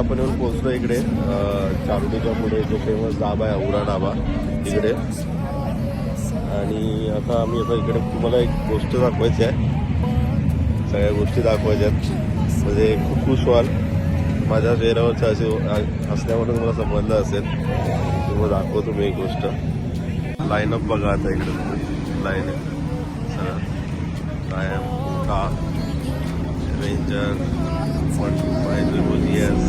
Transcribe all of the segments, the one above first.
आपण येऊन पोहोचलो इकडे चारुडीच्या पुढे जो फेमस धाबा आहे उरा धाबा इकडे. आणि आता आम्ही इकडे तुम्हाला एक गोष्ट दाखवायची आहे, सगळ्या गोष्टी दाखवायच्या आहेत. म्हणजे कुकुसवाल माझ्या चेहऱ्यावरच्या असे असल्यामुळे तुम्हाला समजलं असेल. तुम्हाला दाखवतो मी एक गोष्ट. लाईनअप बघा आता इकडे लाईन आहे सगळं. कायम का रेंजर 125 रिबोलियस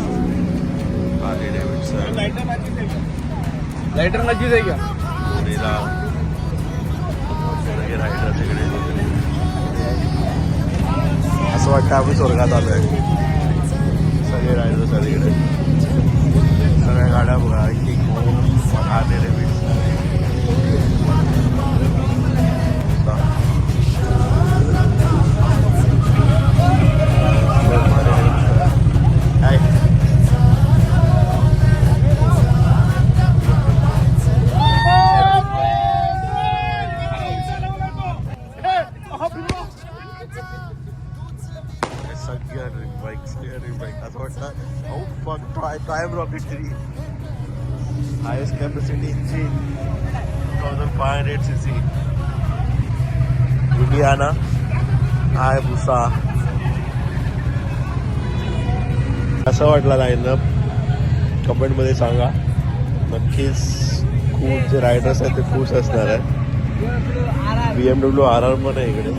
हार्ले डेव्हिडसन लाइटर नक्कीच आहे का रेला सगळे रायडर्स इकडे. असं वाटतं आम्ही स्वर्गात आलो आहे. सगळे रायडर्स आहेत इकडे. सगळ्या गाड्या बघा की Harley Davidson. Time rocket 3 highest capacity engine 2500 cc इंडियाना हायबुसा. कसा वाटला लाईनअप कमेंटमध्ये सांगा. नक्कीच खूप जे रायडर्स आहेत ते खुश असणार आहे. BMW RR पण आहे इकडे.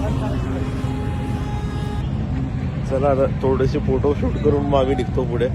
चला थोडेसे फोटो शूट करून मग आम्ही निघतो पुढे.